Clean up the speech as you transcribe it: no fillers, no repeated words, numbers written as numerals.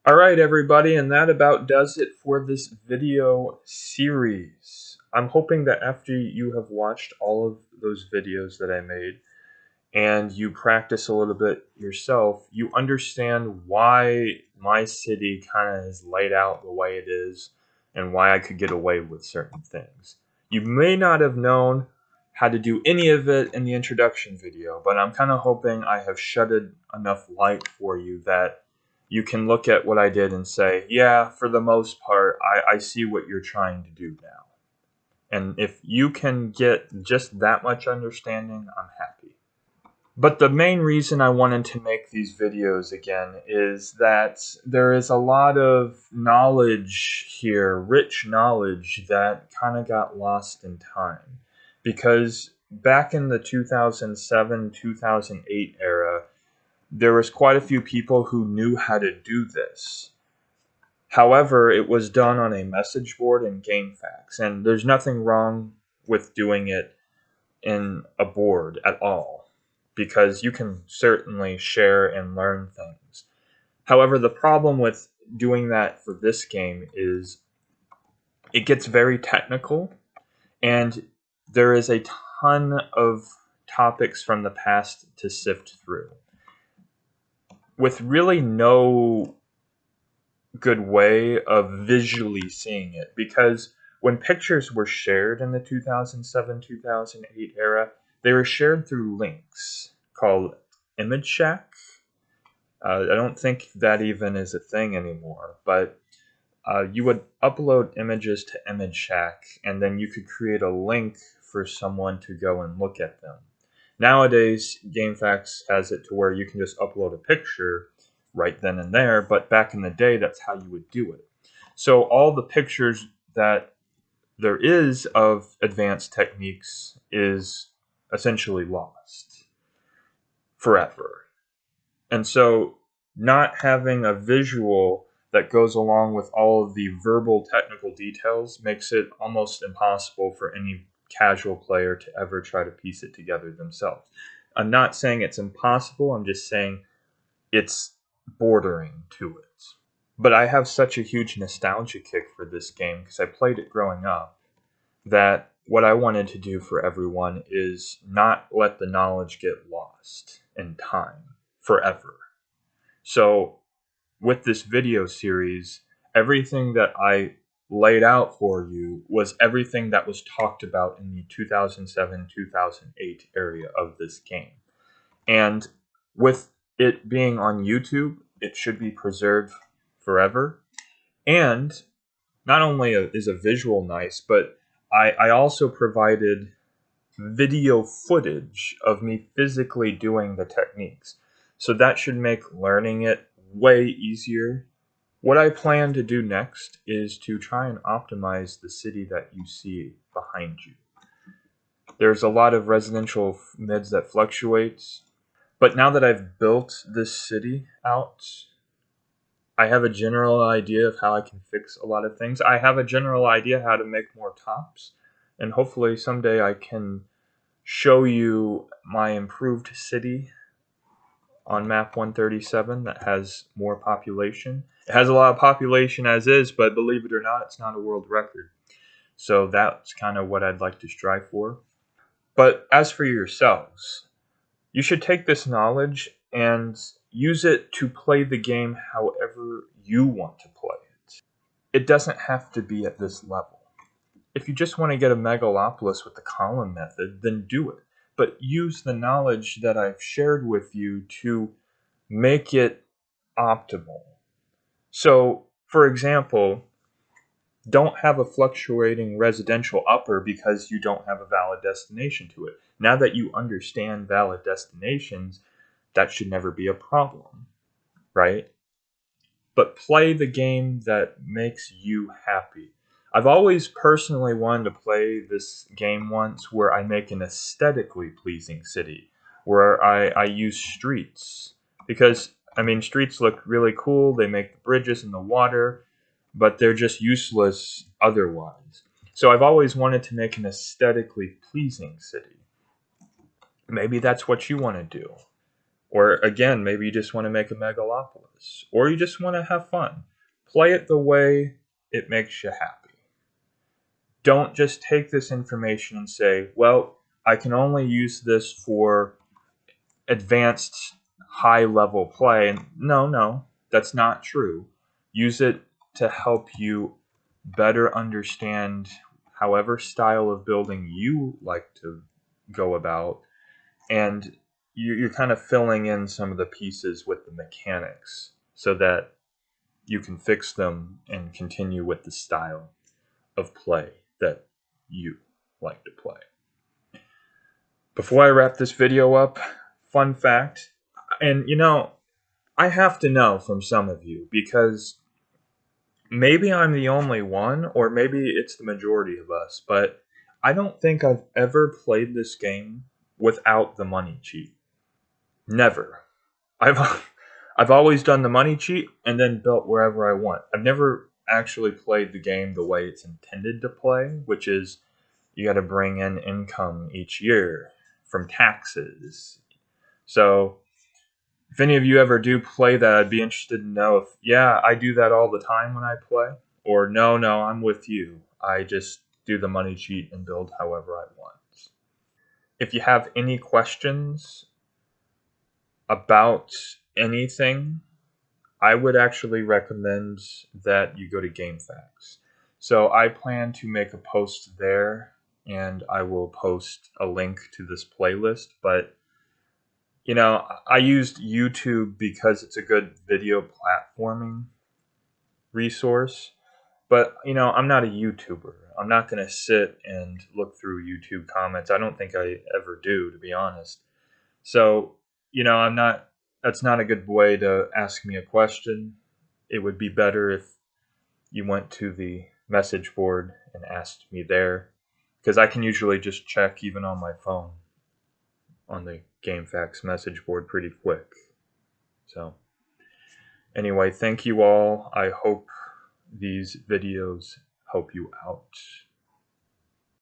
Alright everybody, and that about does it for this video series. I'm hoping that after you have watched all of those videos that I made and you practice a little bit yourself, you understand why my city kind of is laid out the way it is and why I could get away with certain things. You may not have known how to do any of it in the introduction video, but I'm kind of hoping I have shedded enough light for you that you can look at what I did and say, yeah, for the most part, I see what you're trying to do now. And if you can get just that much understanding, I'm happy. But the main reason I wanted to make these videos again is that there is a lot of knowledge here, rich knowledge, that kind of got lost in time. Because back in the 2007-2008 era, there was quite a few people who knew how to do this. However, it was done on a message board in GameFAQs, and there's nothing wrong with doing it in a board at all, because you can certainly share and learn things. However, the problem with doing that for this game is it gets very technical, and there is a ton of topics from the past to sift through, with really no good way of visually seeing it, because when pictures were shared in the 2007-2008 era, they were shared through links called Image Shack. I don't think that even is a thing anymore, but you would upload images to Image Shack, and then you could create a link for someone to go and look at them. Nowadays, GameFAQs has it to where you can just upload a picture right then and there, but back in the day, that's how you would do it. So all the pictures that there is of advanced techniques is essentially lost forever. And so not having a visual that goes along with all of the verbal technical details makes it almost impossible for any casual player to ever try to piece it together themselves. I'm not saying it's impossible, I'm just saying it's bordering to it. But I have such a huge nostalgia kick for this game because I played it growing up, that what I wanted to do for everyone is not let the knowledge get lost in time forever. So with this video series, everything that I laid out for you was everything that was talked about in the 2007-2008 area of this game. And with it being on YouTube, it should be preserved forever. And not only is a visual nice, but I also provided video footage of me physically doing the techniques. So that should make learning it way easier. What I plan to do next is to try and optimize the city that you see behind you. There's a lot of residential mids that fluctuates, but now that I've built this city out, I have a general idea of how I can fix a lot of things. I have a general idea how to make more tops, and hopefully someday I can show you my improved city on map 137 that has more population. It has a lot of population as is, but believe it or not, it's not a world record. So that's kind of what I'd like to strive for. But as for yourselves, you should take this knowledge and use it to play the game however you want to play it. It doesn't have to be at this level. If you just want to get a megalopolis with the column method, then do it. But use the knowledge that I've shared with you to make it optimal. So, for example, don't have a fluctuating residential upper because you don't have a valid destination to it. Now that you understand valid destinations, that should never be a problem, right? But play the game that makes you happy. I've always personally wanted to play this game once where I make an aesthetically pleasing city, where I use streets. Because, I mean, streets look really cool, they make the bridges in the water, but they're just useless otherwise. So I've always wanted to make an aesthetically pleasing city. Maybe that's what you want to do. Or again, maybe you just want to make a megalopolis, or you just want to have fun. Play it the way it makes you happy. Don't just take this information and say, well, I can only use this for advanced high level play. No, that's not true. Use it to help you better understand however style of building you like to go about, and you're kind of filling in some of the pieces with the mechanics so that you can fix them and continue with the style of play that you like to play. Before I wrap this video up, fun fact, and I have to know from some of you because maybe I'm the only one, or maybe it's the majority of us, but I don't think I've ever played this game without the money cheat. Never. I've I've always done the money cheat and then built wherever I want. I've never actually played the game the way it's intended to play, which is you got to bring in income each year from taxes. So, if any of you ever do play that, I'd be interested to know if, yeah, I do that all the time when I play, or no, I'm with you. I just do the money cheat and build however I want. If you have any questions about anything, I would actually recommend that you go to GameFAQs. So I plan to make a post there, and I will post a link to this playlist. But I used YouTube because it's a good video platforming resource. But I'm not a YouTuber. I'm not going to sit and look through YouTube comments. I don't think I ever do, to be honest. So, I'm not, that's not a good way to ask me a question. It would be better if you went to the message board and asked me there, because I can usually just check even on my phone on the GameFAQs message board pretty quick. So, anyway, thank you all. I hope these videos help you out.